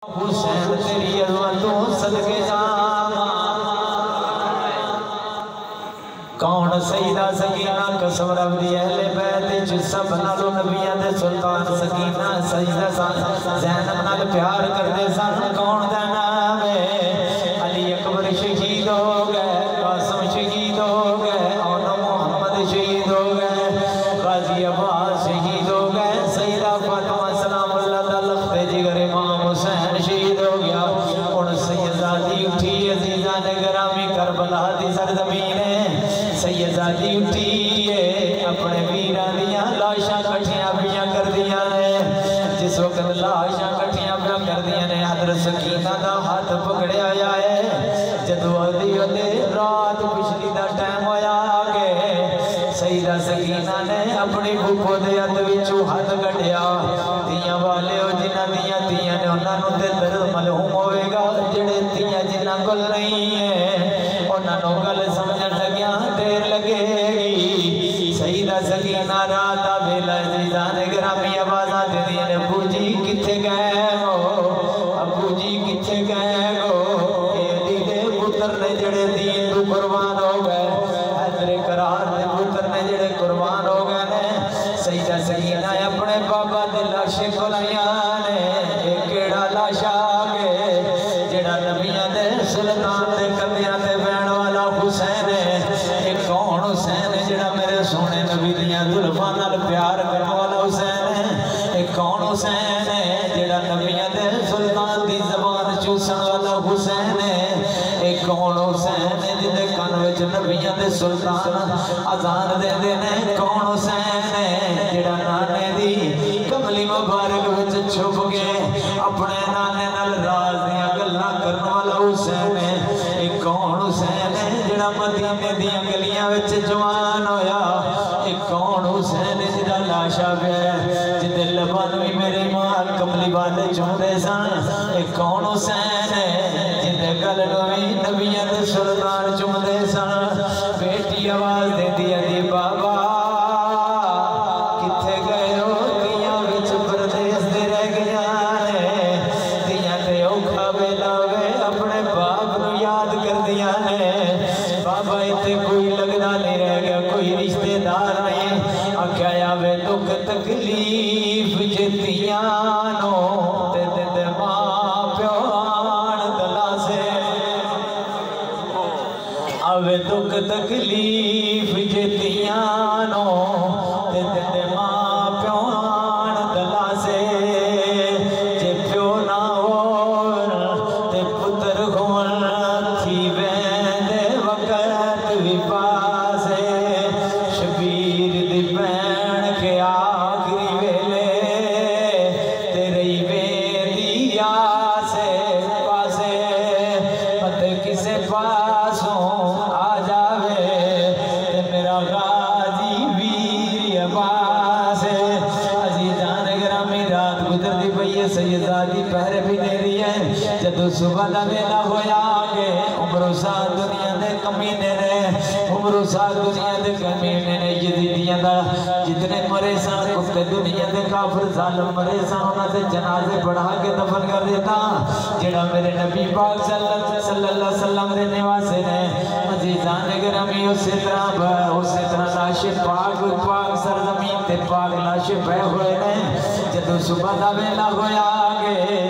حسین تیری عظمتوں صدقے جاواں کون سیدہ سکینہ قسم رب دی اہل بیت وچ سب نالوں نبیاں دے سلطان سکینہ سیدہ زینب نال پیار کردے سن کون دا نام ہے علی اکبر شہید ہو گئے قاسم شہید ہو گئے اور محمد شہید ہو گئے غازی عباس شہید ہو گئے سیدہ فاطمہ سلام اللہ تعالی پہ جگر امام حسین شہید ہو گیا اور سیدزادی اٹھی عزیزان گرامی کربلا دی سرزمین ہے سیدزادی اٹھی ہے اپنے ویران دیاں لاشاں کٹھیاں بیاں کر دیاں نے جس وقت لاشاں کٹھیاں بیاں کر دیاں نے حضرت سکینہ دا ہاتھ پکڑے آیا ہے جدو آدھی رات پچھلی دا ٹائم آیا آگے سیدہ سکینہ نے اپنی بھوکو دے وچوں ہاتھ کٹیا تیاں والے ہو جنہ دیاں تیاں نے انہاں نوں تے درد معلوم ہوئے گا جڑے تیاں جنہ کل نہیں ہے انہاں نوں گل سمجھن لگیاں دیر لگے گی سیدہ سکینہ رات ویلا عزیزان گرامی آوازاں دیندیاں نے ابو جی کتھے گئے ہو ابو جی کتھے گئے ہو اے علی دے پتر نے جڑے دین تو قربان ہو گئے حیدر قرار دے پتر نے جڑے قربان ہو گئے نے سیدہ سکینہ اپنے بابا دے لاشے کو لیاں نے ایک کیڑا لاشا آگے جڑا نبیاں دے سلطان دے کندیاں دے بین والا حسین ہے ایک کون حسین ہے جڑا میرے سونے نبی دیاں زلفاں نال پیار کرنے والا حسین ہے ایک کون حسین ہے جڑا نبیاں دے سلطان دی زبان چوسن والا حسین ہے ایک کون حسین ہے جدے کان وچ نبیاں دے سلطان اذان دے دے نے کون حسین ہے جڑا نانے دی کملی مبارک وچ چھپ کے اپنے نانے نال راز دیاں گلاں کرن والا حسین ہے ایک کون حسین ہے جڑا مدینے دیاں گلیاں وچ جوان ہویا ایک کون حسین ہے جڑا لاشا پیا جدے لباں وی میرے ماں کملی والے چوندے سن ایک کون حسین ہے جدے گل وی نبیاں دے سلطان چوندے سن بیٹی آواز دیندی ہے بابا کتھے گئے ہو دیاں وچ پردیس دے رہ گیاں نے دیاں تے اوکھا ویلا وے اپنے باپ نوں یاد کر دیاں نے بابا ایتھے کوئی لگدا نہیں رہ گیا کوئی رشتے دار نہیں آکھیا وے دکھ تکلیف جتیاں نو تے تے ماں پیو آن دلا سے آوے دکھ تکلیف جتیاں نو تے تے ماں پیو آن دلا سے جے پیو نہ ہو تے پتر ہون تھی ویندے وقت وی پاسے شبیر دی بین کے آخری ویلے تیری ویندی آسے پاسے پتہ کسے پاسوں آ جاوے تے میرا غازی ویر عباس عزیزان گرامی رات گزر دی پئی ہے سیدزادی پہرے بھی دے رہی ہے جدو صبح دا ویلا ہویا آگے عمر و سال دنیا دے کمینے نے عمر و سال دنیا دے کمینے نے یزیدیاں دا جتنے مرے سان کفتے دنیا دے کافر ظالم مرے سان انہاں سے جنازے پڑھا کے دفن کر دیتا جڑا میرے نبی پاک صلی اللہ علیہ وسلم دے نواسے نے عزیزان گرامی اسی طرح لاش پاک سرزمین تے پاک لاش پہ ہوئے نے جدو صبح دا ویلا ہویا آگے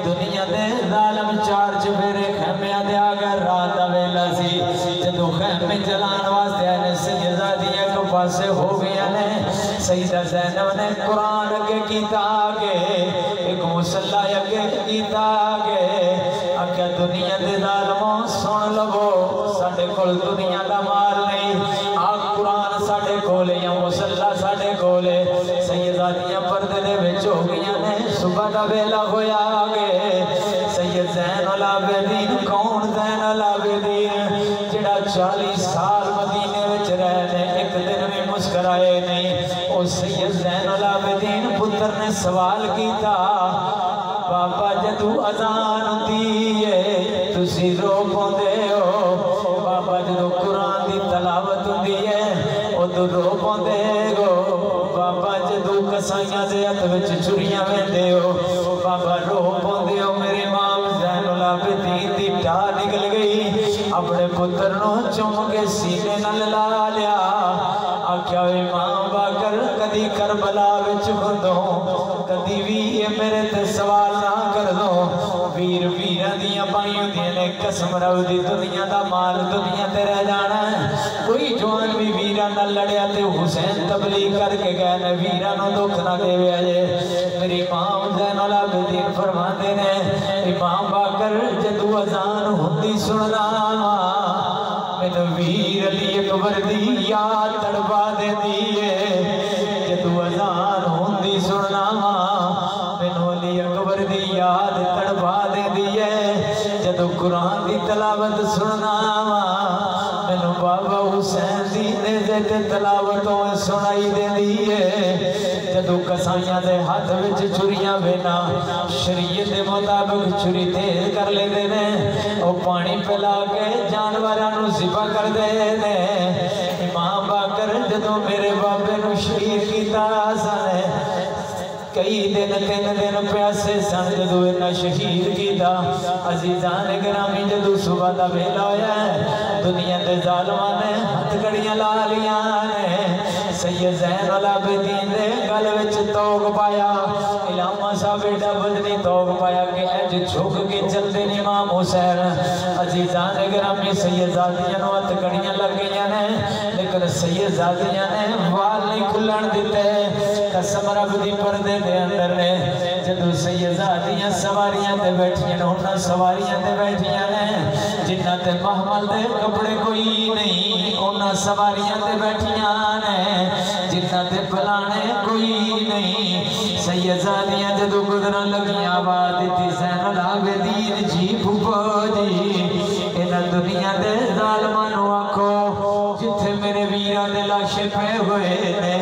دنیا دے ظالم چار چفیرے خیمیاں دے آگے رات دا ویلا سی جدو خیمے جلان واسطے آنے سیدزادیاں کو پاسے ہو گیا نے سیدہ زینب نے قرآن کے کیتا آگے ایک مسلح کے کیتا آگے آکھا دنیا دے ظالموں سن لگو ساڑھے کول دنیا دا مال نہیں آگ قرآن ساڑھے کولے یا مسلح ساڑھے کولے سیدزادیاں پردے دے وچ ہو گیا نے صبح دا ویلا ہویا آگے سید زین العابدین کون زین العابدین جڑا 40 سال مدینے وچ رہنے ایک دن میں مسکرائے نہیں او سید زین العابدین پتر نے سوال کیتا بابا جدو اذان دیئے تسی رو پوندے ہو بابا جدو قرآن دی تلاوت دیئے او تو رو پوندے ہو بابا جدو کسائیاں دے ہتھ وچ چھریاں ویندے ہو بابا رو پوندے ہو میرے पानी होती ने कसम रब दी दुनिया दा माल दुनिया ते रह जाना कोई जवान भी वीरा ना लड़िया ते हुसैन तबलीग करके गए ने वीरा नो दुख ना देवे जे मेरी इमाम ज़ैनुल आबिदीन फरमाते ने इमाम बाकर जदू अजान होंदी सुनना मैनू वीर अली अकबर दी याद तड़पा देती है जदू अजान होंदी सुनना मैनू अली अकबर दी याद तड़पा देती है जदू कुरान दी तलावत सुनना मैनू बाबा हुसैन दी नेज़े तलावत सुनाई देती है जदू कसाइयां दे हाथ विच छुरियां वेना शरीयत दे मुताबिक छुरी तेज कर लेंदे ने ओ पानी पिला के जानवरां नूं ज़िबा करदे ने इमाम बाकर जदों मेरे बाबे नूं शहीद कीता सन कई दिन 3 दिन प्यासे सन जदों इन्हां शहीद कीता अजीज़ान गिरामी जदों सुबह दा वेला होया दुनिया दे ज़ालिमां ने हथकड़ियां ला लियां ने सैयद ज़ैनुल आबिदीन दे गल विच तोग पाया इलामा साहब एडा बदनी तोग पाया कि अज झुक के चलते ने इमाम हुसैन अजीज़ान गिरामी सैयदजादियां नूं हथकड़ियां लग गईयां ने लेकिन सैयदजादियां ने वाल नहीं खुलण दिते कसम रब दी पर्दे दे अंदर ने जदों सैयदजादियां सवारियां ते बैठियां ने उन्हां सवारियां ते बैठियां ने जिन्हां ते महमल दे कपड़े कोई नहीं उन्हां सवारियां ते बैठियां ने जिन्हां ते फलाने कोई नहीं सैयदजादियां जदों गुजरन लगियां आवाज़ दित्ती ज़ैनुल आबिदीन जी फुफो जी इन्हां दुनिया दे ज़ालिमां नूं आखो जिथे मेरे वीरां दे लाशे पे होए ने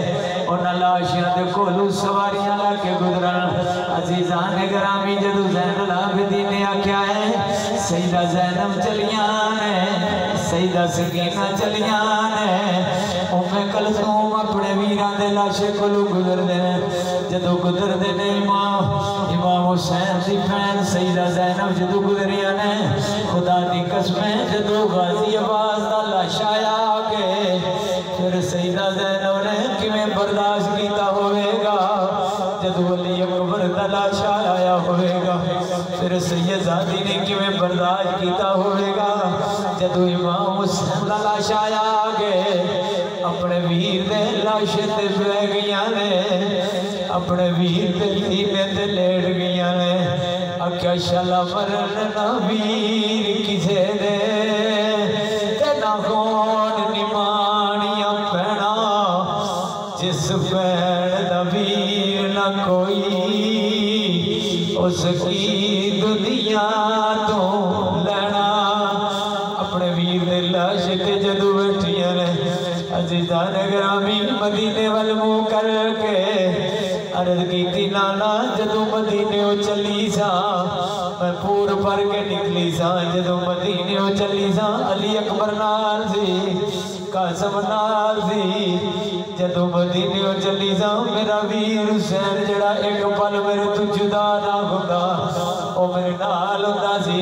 उन्हां लाशियां दे कोलों सवारियां लाके गुजरन अजीज़ान गिरामी जदों ज़ैनुल आबिदीन ने आख्या है सईदा ज़ैनब चलियां ने सईदा सकीना चलियां ने उम्मे कलसूम अपने वीरां दे लाशे कोलों गुजरदे ने जदों गुजरदे ने इमाम हुसैन दी भैन सईदा ज़ैनब जदों गुजरियां ने खुदा दी कसम जदों गाजी अब्बास दा लाश आया के फिर सईदा ज़ैनब ने किवें बर्दाश्त कीता होवेगा जदों अली अकबर दा लाश आया होवेगा फिर सैयदजादी ने किवें बर्दाश्त कीता होवेगा जदों इमाम हुसैन दा लाश आया के अपने वीर दे लाशे ते बह गईयां ने अपने वीर दे सीने ते लेट गईयां ने आख्या शाला मरन ना वीर किसे दे ते ना कौन निमानियां पैना जिस भैन दा वीर ना कोई उसकी दुनिया तो लेना अपने वीर दे लाश ते जदों बैठियां ने अजीज़ान गिरामी मदीने वल मुँह करके अर्ज की नाना जदों मदीने चली सा मैं पूर भर के निकली सा जदों मदीने चली सा अली अकबर नाल सी कासम नाल सी जदों मदीने चली सा मेरा वीर हुसैन जड़ा एक पल मेरे तो जुदा ना होंदा ओ मेरे नाल होंदा सी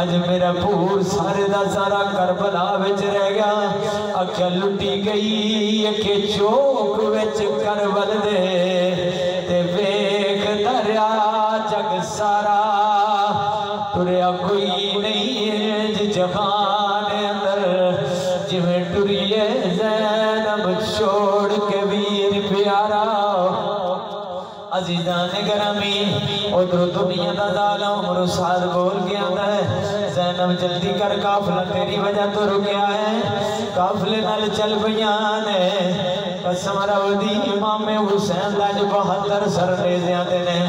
अज मेरा पूर सारे दा सारा करबला विच रह गया आख्या लुटी गई अखे चौक विच करबल दे ते वेख दरिया जग सारा तुरिया कोई नहीं जहान अंदर जिवें टुरिए ज़ैनब छोड़ के वीर प्यारा अजीज़ान गिरामी उधरों दुनिया दा ज़ालिम रुसाद बोल के आंदा है ज़ैनब जल्दी कर काफिला तेरी वजह तो रुकिया है काफिले नाल चल पईयां ने कसम रब दी इमाम हुसैन दा 72 सर नेज़ियां दे ने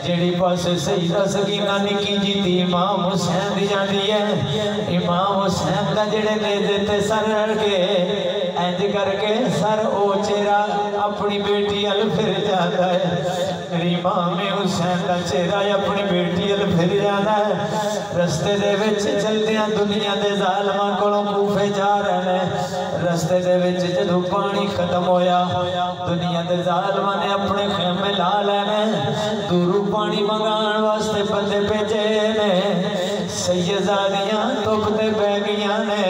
जेड़ी पासे सईदा सकीना निकी जी दी इमाम हुसैन दी जांदी है इमाम हुसैन दा जेड़े नेज़े ते सर रख के इंज करके सर ओ चेहरा अपनी बेटी अल फिर जाता है मेरी इमाम हुसैन का चेहरा अपनी बेटी अल फिर जाता है रस्ते दे विच चलदियां दुनिया दे ज़ालिमां कोलों कूफे जा रहे हैं रस्ते दे विच जदों पानी खत्म होया दुनिया दे ज़ालिमां ने अपने खेमे ला लेने दूरों पानी मंगाण वास्ते बंदे भेजे ने सैयदजादियां धुप ते बह गईयां ने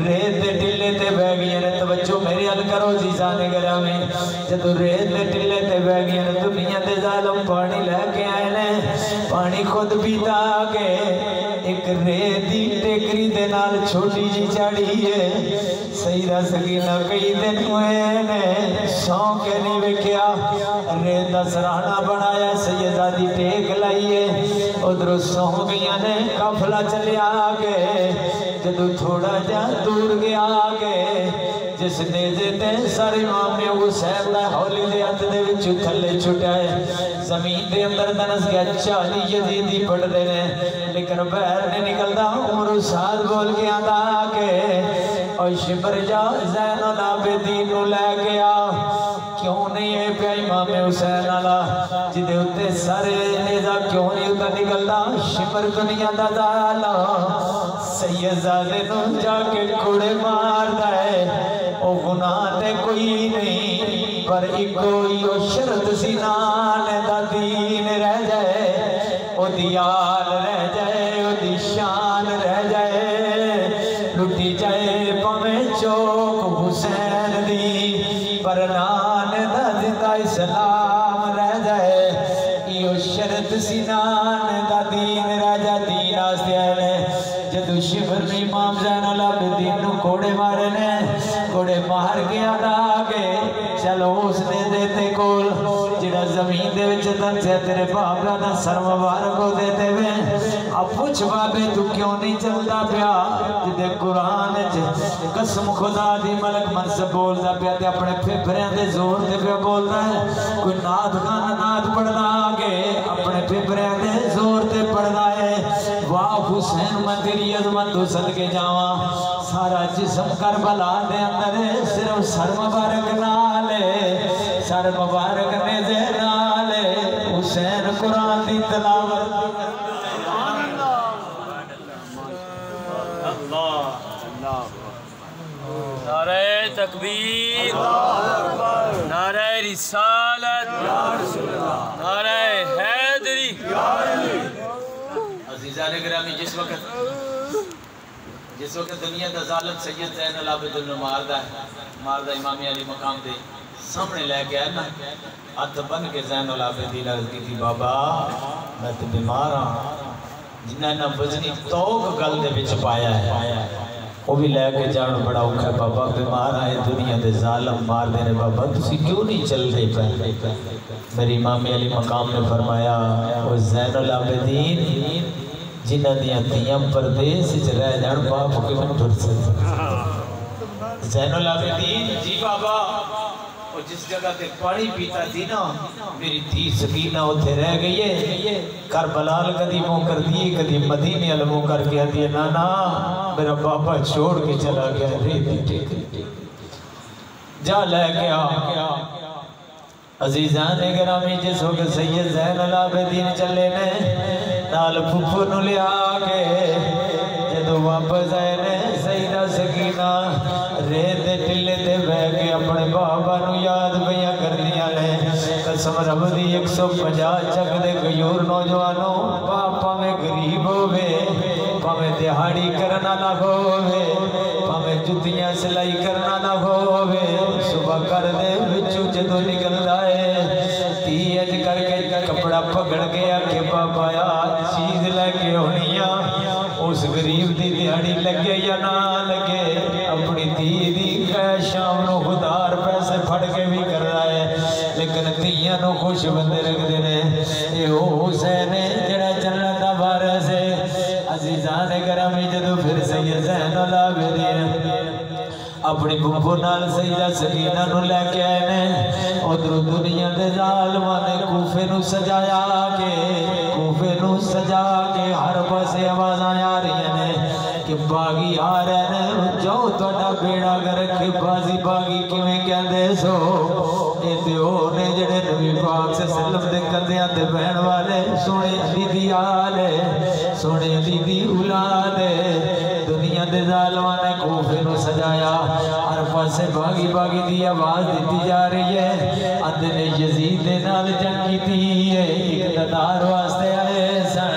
रेत दे टिले ते बह गईयां ने तवज्जो मेरे अल करो जीज़ान गिरामी जदों रेत दे टिले ते बह गईयां ने दुनिया दे ज़ालिम पानी लैके आए ने पानी خود پیتا کے ایک ریتی ٹیکری دے نال چھوٹی جی چڑھی ہے سیدہ سکینہ کئی دن ہوئے نے سو کے نہیں وکیا ریت دا سرانہ بنایا سیدہ دی ٹیک لائیے ادھر سو گیا نے قافلہ چلے آگے جدو تھوڑا جا دور گیا آگے جس نیزے تے سارے امام حسین دا ہولی دے ہتھ دے وچ تھلے چھٹائے زمین دے اندر دنس گیا 40 یزیدی پڑھ دے نے لیکن باہر نہیں نکلدا عمر سال بول کے آندا کہ او شبر جا زین العابدین نو لے گیا کیوں نہیں ہے پیا امام حسین والا جدے اتے سارے نیزا کیوں نہیں اتا نکلدا شبر دنیا دا زالا سید زادے نو جا کے کھڑے مار دائے او گناہ تے کوئی نہیں پر ایک کوئی او شرط سینان دا دین رہ جائے او دیال رہ جائے او دی شان رہ جائے لٹی جائے پمیں چوک حسین دی پر نان دا زندہ اسلام رہ جائے ایو شرط سینان دا دین رہ جائے دین آستے آئے جدو شبر میں امام زین العابدین نو کوڑے مارے نے کوڑے مار گیا آگے چلو اس نے دیتے کول جڑا زمین دے وچ تن سے تیرے بابا دا سر مبارک ہو دیتے ہوئے اب پوچھ بابے تو کیوں نہیں چلتا پیا جدے قرآن قسم خدا دی ملک منصب بولتا پیا تے اپنے پھپھریاں دے زور دے پیا بولتا ہے کوئی نات گانا نات پڑھنا آگے اپنے پھپھریاں دے زور دے پڑھنا ہے واہ حسین میں تیری عظمت تو صدقے جاواں سارا جسم کربلا دے اندر صرف سر مبارک نالے سر مبارک نیزے نالے حسین قرآن دی تلاوت نعرہ تکبیر نعرہ رسالت نعرہ حیدری عزیزان گرامی جس وقت دنیا دا ظالم سید زین العابدین نے ماردہ امام علی مقام دے سامنے لے گیا نا ہاتھ بن کے زین العابدین عرض کی تھی بابا میں تو بیمار ہوں جنہیں نہ وزنی توق گل دے وچ پایا ہے وہ بھی لے کے جان بڑا اوکھا بابا بیمار آئے دنیا دے ظالم مار دینے بابا تسی کیوں نہیں چل دے پہ میری امام علی مقام نے فرمایا وہ زین العابدین جنہ دیا دیاں پردیس رہ جان باپ کے میں ٹھر سے زین العابدین جی بابا اور جس جگہ تے پانی پیتا تھی نا میری تھی سکینہ ہوتے رہ گئی ہے کربلال کدی مو کر دیئے کدی مدینے علمو کر گیا دیئے نانا میرا بابا چھوڑ کے چلا گیا ریتی ٹیکری جا لے گیا عزیزان گرامی جس وقت سید زین العابدین چلے نے نال پھپھو نو لے آگے جدو واپس آئے نے سیدہ سکینہ ریت ٹلے دے بہ کے اپنے بابا نو یاد بیا کر دیا نے قسم رب دی 150 چک دے غیور نوجوانوں باپا میں غریب ہوئے پاویں دہاڑی کرنا نہ ہوئے پاویں جتیاں سلائی کرنا نہ ہوئے صبح کر دے بچو جدو نکل دائے تیج کر کے کپڑا پکڑ گیا کہ بابا چیز لے کے ہونیاں اس غریب دی دیہڑی لگے یا نہ لگے اپنی دی شام نو خدار پیسے پھڑ کے بھی کر رہا ہے لیکن تیاں نو خوش بندے رکھ دینے اے او حسین جڑا جنت وارث ہے عزیزان گرامی جدو پھر سید زین العابدین اپنی بھوپو نال سیدہ سکینہ نو لے کے آئے نے ادھر دنیا دے ظالمان نے کوفے نو سجا کے ہر پاسے آوازاں آ رہی ہیں کہ باغی آ رہے ہیں جو توڑا بیڑا گر رکھے بازی باغی کیویں کہندے سو اے دیو نے جڑے نبی پاک سے سلم دے کندیاں دے بہن والے سونے علی دی آلے سونے علی دی اولاد دنیا دے ظالمان نے کوفے نو سجایا ہر پاسے باغی باغی دی آواز دیتی جا رہی ہے اندھ نے یزید دے نال جنگ کی تھی اقتدار واسطے آئے سن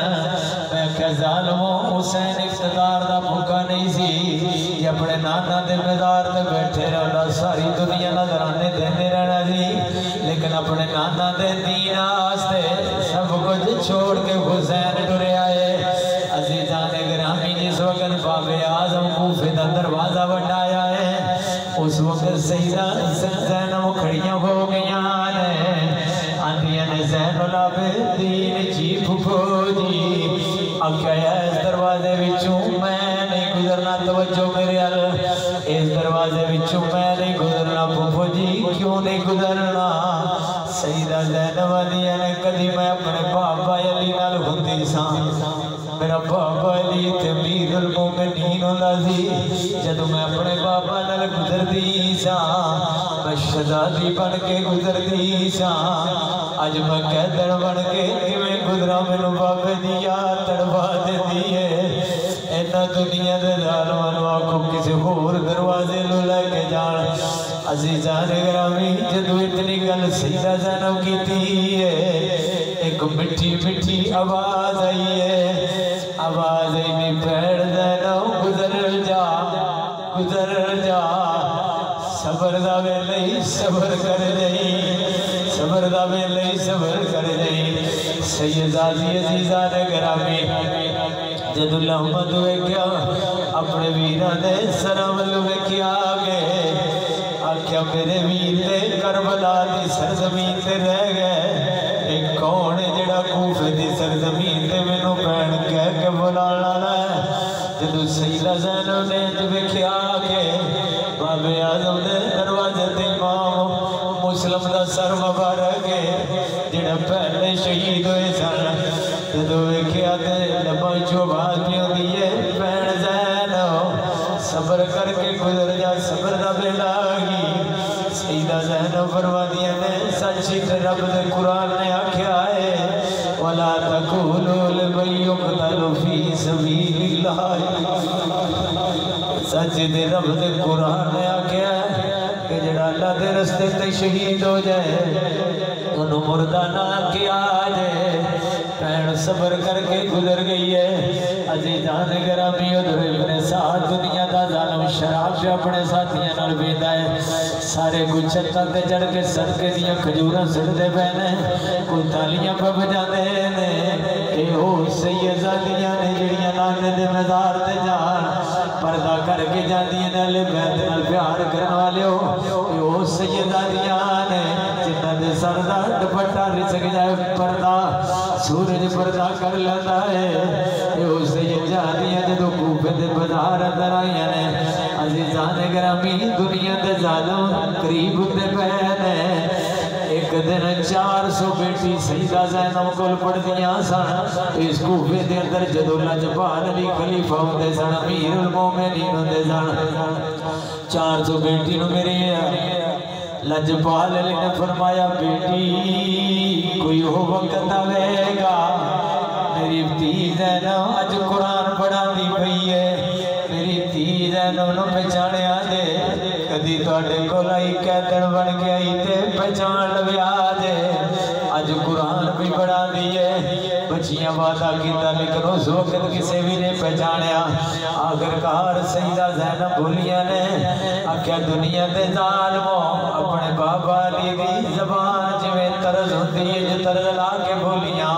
میں کہ ظالموں حسین اقتدار دا بھوکا نہیں سی یہ اپنے نانا دے مدار دے بیٹھے رہنا ساری دنیا نظرانے دینے رہنا سی لیکن اپنے نانا دے دین آستے سب کچھ چھوڑ کے حسین सईदा ज़ैनब खड़ियां हो गईयां ने आंदियां ने ज़ैनुल आबिदीन जी फुफो जी आख्या इस दरवाजे विचों मैं नहीं गुजरना तवज्जो मेरे अल इस दरवाजे विचों मैं नहीं गुजरना फुफो जी क्यों नहीं गुजरना सईदा ज़ैनब आंदियां ने कदी मैं अपने बाबा अली नाल हुंदी सां मेरा बाबा अली ते अमीरुल मोमिनीन हुंदा सी जदों मैं अपने बाबा नाल गुजरदी सां मैं शहजादी बन के गुजरदी सां अज मैं कैदर बन के किवें गुजरा मैनू बाबे दी याद तड़पा देती है इन्ना दुनिया दे जालमां नूं आखो किसी होर दरवाजे नूं लैके जान अज़ीज़ान गिरामी जदों इतनी गल सईदा ज़ैनब कीती है एक मिठी मिठी आवाज आई है आवाज आई भैड़ ज़ैनब गुजर जा सबर दा वेले सबर कर जाई सबर दा वेले सबर कर जाई सैयदादी अज़ीज़ा ने गिरामी जदों लहमद वेख्या अपने वीरां दे सरां वल्लों वेख्या गए आख्या मेरे वीर ते करबला दी सरजमीन ते रह गए एक कौन है जिहड़ा कूफे दी सरजमीन ते मैनू भैन कह के बुलाना है जदों सईदा ज़ैनब ने वेख्या के बाबे आज़म दे दरवाजे ते इमाम मुस्लिम दा सर मुबारक है जिहड़ा पहले शहीद होए सन जदों वेख्या ते लब्बां चों आवाज़ आउंदी है भैन ज़ैनब सबर करके गुजर जा सबर दा बेड़ा सईदा ज़ैनब फरमादियां ने सच रब दे कुरान ने आख्या है वला तकूलू लिमन युक़तलु फी सबीलिल्लाह सच दे रब दे कुरान ने आख्या कि जेड़ा अल्लाह दे रस्ते ते शहीद हो जाए उन्होंने मुर्दा ना किया जाए भैन सबर करके गुजर गई है अज़ीज़ान गिरामी उधर इब्ने साद दुनिया दा जालिम शराब पे अपने साथियों नाल पींदा है सारे कुछ छत्तां ते चढ़ के सदके दियां खजूरां सिटदे पए ने कोई तालियां पे बजांदे ने ए ओ सैयदादियां ने जिहड़ियां नाने दे मज़ार ते जान पर्दा करके जांदियां ने अहले बैत नाल प्यार करन वाले हो ए ओ सैयदादियां ने जिन्हां दे सर दा दुपट्टा रिसक जाए पर्दा सूरज पर्दा कर लेंदा है ए ओ सैयदादियां जदों कूफे दे बाजार अंदर आईयां ने अज़ीज़ान गिरामी दुनिया दे ज़ालिम करीब होंदे पए ने एक दिन 400 बेटी सईदा ज़ैनब कोल पढ़दियां सन इस कूफे दे अंदर जदों लजपाल अली खलीफा होंदे सन अमीरुल मोमिनीन होंदे सन 400 बेटी नूं मेरे लजपाल अली ने फरमाया बेटी कोई हो वक्त आवेगा मेरी धी ज़ैनब अज कुरान पढ़ांदी पई है मेरी धी ज़ैनब नूं पहचानिया जे कदी तुहाडे कोल आई कैदन बन के आई ते पहचान लव्या जे अज कुरान भी पढ़ांदी है बच्चियां वादा कीता लेकिन उस वक्त किसी भी नहीं पहचानिया आखिरकार सईदा ज़ैनब बोलियां ने आख्या दुनिया दे ज़ालिमों अपने बाबा अली दी ज़बान जिवें तरज हुंदी है जो तरज ला के बोलियां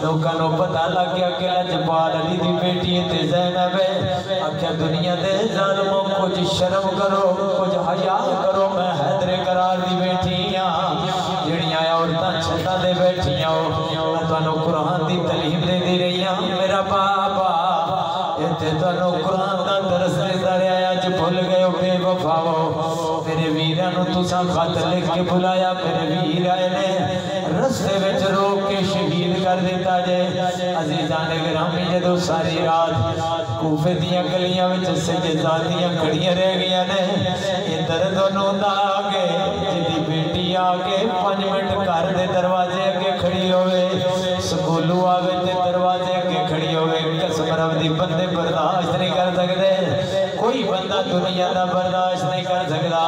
लोकां नूं पता लग गया कि लजपाल अली दी बेटी ते ज़ैनब है आख्या दुनिया दे ज़ालिमों कुछ शर्म करो कुछ हया करो मैं हैदरे करार दी बेटी हां जिहड़ियां औरतां छत्तां ते बैठियां हो मैं तुहानूं कुरान दी तालीम देंदी रही हां मेरा बाबा इत्थे तुहानूं कुरान दा दरस देंदा रहा अज भुल गए हो बेवफाओ मेरे वीरां नूं तुसां खत लिख के बुलाया मेरे वीर आए ने रस्ते विच रोक के शहीद कर दिता जे अज़ीज़ान गिरामी जदों सारी रात कूफे दियां गलियां विच सैयदादियां खड़ियां रह गईयां ने इधर दोनों दा आके जिदी बेटी आके 5 मिनट घर दे दरवाजे अगे खड़ी होवे स्कूलों आवे ते दरवाजे अगे खड़ी होवे कसम रब दी बंदे बर्दाश्त नहीं कर सकते कोई बंदा दुनिया दा बर्दाश्त नहीं कर सकता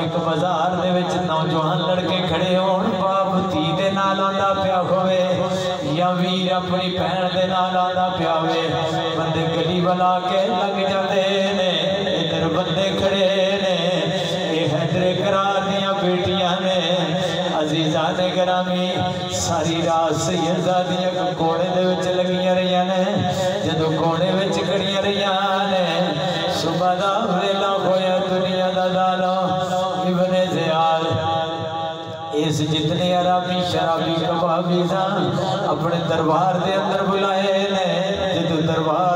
एक बाजार दे विच नौजवान लड़के खड़े होण बाप धी दे नाल आंदा पिया होवे या वीर अपनी भैन दे नाल आंदा पिया होवे बंदे गली वाला के लग जाते ने इधर बंदे खड़े ने ये हैदरे करार दियां बेटियां ने अज़ीज़ान गिरामी सारी रात सैयदादियां कोने दे विच लगियां रहियां ने जदों कोने विच खड़ियां रहियां ने सुबह दा वेला होया दुनिया दा ज़ालिम اس جتنے عربی شرابی کبابی سن اپنے دربار دے اندر بلائے نے جدو دربار